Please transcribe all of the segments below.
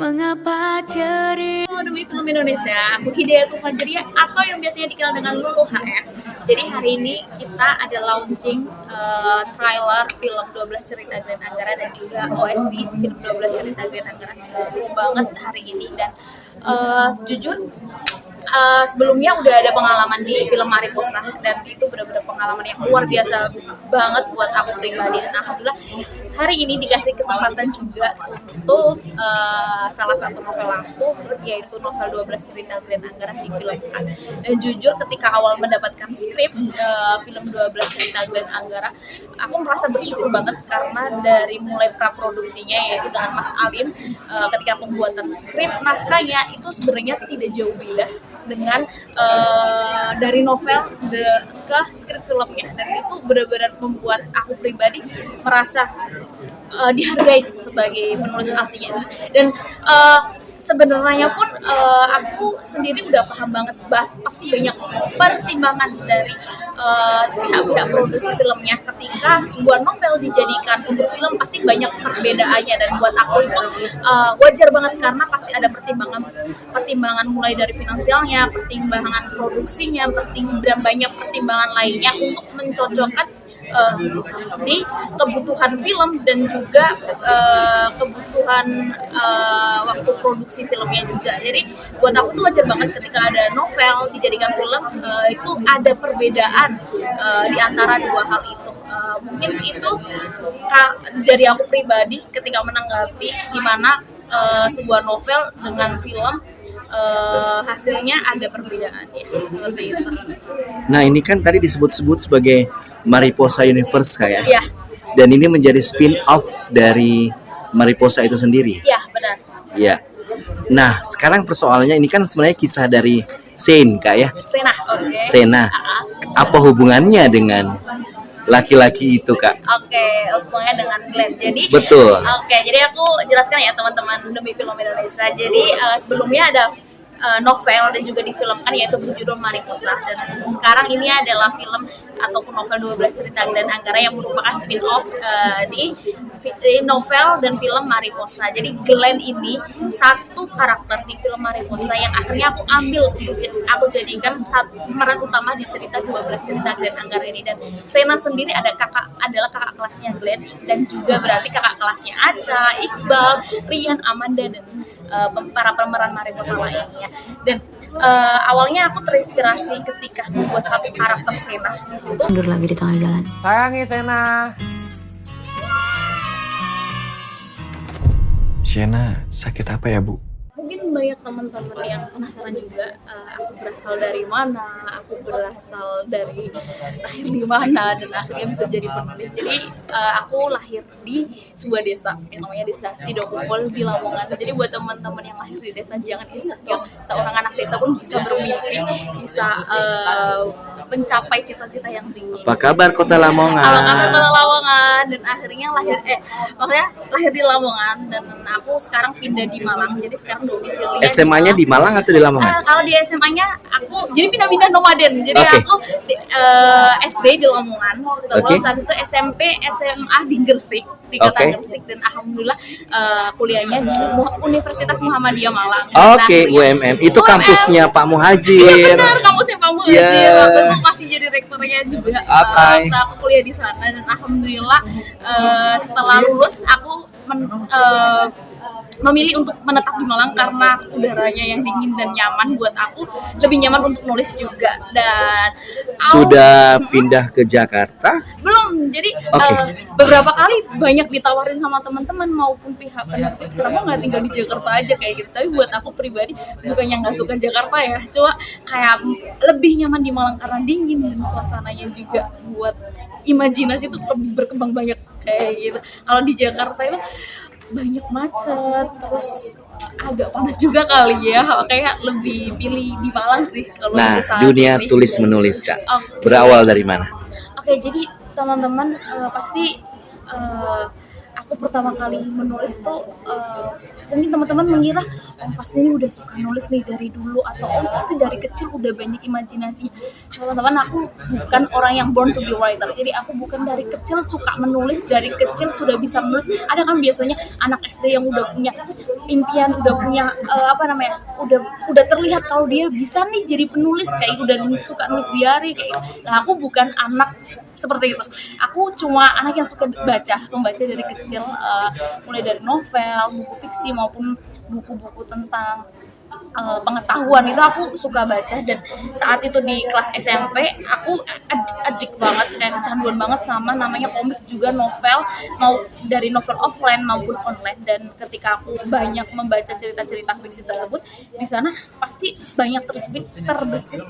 Mengapa ceria demi film Indonesia, aku Hidayatul Fajriah atau yang biasanya dikenal dengan Lulu HF. Jadi hari ini kita ada launching trailer film 12 Cerita Grand Anggara dan juga OST film 12 Cerita Grand Anggara. Seru banget hari ini dan jujur sebelumnya udah ada pengalaman di film Mariposa dan itu benar-benar pengalaman yang luar biasa banget buat aku pribadi, dan alhamdulillah hari ini dikasih kesempatan juga untuk salah satu novel aku, yaitu novel 12 Cerita Grand Anggara difilmkan. Dan jujur ketika awal mendapatkan skrip film 12 Cerita Grand Anggara, aku merasa bersyukur banget karena dari mulai praproduksinya yaitu dengan Mas Alim, ketika pembuatan skrip naskahnya itu sebenarnya tidak jauh beda dengan dari novel ke skrip filmnya, dan itu benar-benar membuat aku pribadi merasa dihargai sebagai penulis aslinya. Dan sebenarnya pun aku sendiri udah paham banget pasti banyak pertimbangan dari pihak-pihak produksi filmnya ketika sebuah novel dijadikan untuk film, pasti banyak perbedaannya, dan buat aku itu wajar banget karena pasti ada pertimbangan mulai dari finansialnya, pertimbangan produksinya, dan banyak pertimbangan lainnya untuk mencocokkan di kebutuhan film dan juga kebutuhan waktu produksi filmnya juga. Jadi buat aku tuh wajar banget ketika ada novel dijadikan film, itu ada perbedaan di antara dua hal itu. Mungkin itu dari aku pribadi ketika menanggapi gimana sebuah novel dengan film hasilnya ada perbedaannya seperti itu. Nah, ini kan tadi disebut-sebut sebagai Mariposa Universe ya? Iya. Dan ini menjadi spin-off dari Mariposa itu sendiri? Iya, benar. Iya. Nah, sekarang persoalannya ini kan sebenarnya kisah dari Shane, Kak ya? Sena, oke. Sena. Apa hubungannya dengan laki-laki itu, Kak? Oke, hubungannya dengan Glenn. Jadi, betul. Oke, jadi aku jelaskan ya teman-teman demi film Indonesia. Jadi sebelumnya ada novel dan juga difilmkan yaitu berjudul Mariposa, dan sekarang ini adalah film ataupun novel 12 Cerita Grand Anggara yang merupakan spin-off di novel dan film Mariposa. Jadi Glenn ini satu karakter di film Mariposa yang akhirnya aku ambil untuk aku jadikan pemeran utama di cerita 12 Cerita Grand Anggara ini. Dan Sena sendiri adalah kakak kelasnya Glenn, dan juga berarti kakak kelasnya Acha, Iqbal, Rian, Amanda, dan para pemeran Mariposa lainnya. Dan awalnya aku terinspirasi ketika membuat satu karakter Sena di situ. Mundur lagi di tengah jalan. Sayangi Sena. Shena, sakit apa ya, Bu? Mungkin banyak teman-teman yang penasaran juga, aku berasal dari mana, aku berasal dari lahir di mana, dan akhirnya bisa jadi penulis. Jadi aku lahir di sebuah desa yang namanya Desa Sidokumpul di Lamongan. Jadi buat teman-teman yang lahir di desa, jangan insecure. Seorang anak desa pun bisa bermimpi, bisa mencapai cita-cita yang tinggi. Apa kabar Kota Lamongan? Apa kabar Kota Lamongan? Dan akhirnya lahir di Lamongan, dan aku sekarang pindah di Malang. Jadi sekarang domisili SMA-nya di Malang atau di Lamongan? Kalau di SMA-nya aku jadi pindah-pindah nomaden. Jadi aku SD di Lamongan, terus habis itu SMP, SMA di Gresik, di kota Gresik, dan alhamdulillah kuliahnya di Universitas Muhammadiyah Malang. UMM. Itu kampusnya Pak Muhajir. Iya benar, kampusnya Pak Muhajir. Waktu itu masih jadi rektornya juga. Aku kuliah di sana, dan alhamdulillah setelah lulus aku memilih untuk menetap di Malang karena udaranya yang dingin dan nyaman buat aku, lebih nyaman untuk nulis juga. Dan sudah pindah ke Jakarta? Belum. Jadi beberapa kali banyak ditawarin sama teman-teman maupun pihak penerbit, kenapa nggak tinggal di Jakarta aja kayak gitu. Tapi buat aku pribadi bukannya nggak suka Jakarta ya, cuma kayak lebih nyaman di Malang karena dingin dan suasananya juga buat imajinasi itu lebih berkembang banyak kayak gitu. Kalau di Jakarta itu banyak macet, terus agak panas juga kali ya, kayak lebih pilih di Malang sih kalau di saat dunia ini. Tulis menulis, Kak. Berawal dari mana? Jadi teman-teman pasti aku pertama kali menulis tuh mungkin teman-teman mengira pasti ini udah suka nulis nih dari dulu, atau pasti dari kecil udah banyak imajinasi. Teman-teman, aku bukan orang yang born to be writer. Jadi aku bukan dari kecil suka menulis, dari kecil sudah bisa menulis. Ada kan biasanya anak SD yang udah punya impian, udah punya udah terlihat kalau dia bisa nih jadi penulis, kayak udah suka nulis diary kayak gitu. Nah aku bukan anak seperti itu, aku cuma anak yang suka membaca dari kecil, mulai dari novel, buku fiksi maupun buku-buku tentang pengetahuan itu aku suka baca. Dan saat itu di kelas SMP aku adik banget, kayak kecanduan banget sama namanya komik juga novel, mau dari novel offline maupun online. Dan ketika aku banyak membaca cerita-cerita fiksi tersebut, di sana pasti banyak terbesit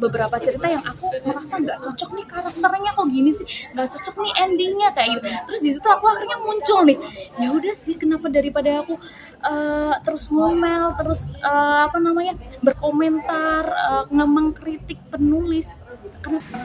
beberapa cerita yang aku merasa nggak cocok nih karakternya, kok gini sih, nggak cocok nih endingnya kayak gitu. Terus di situ aku akhirnya muncul nih, ya udah sih, kenapa daripada aku terus ngomel, terus berkomentar, mengkritik penulis, kenapa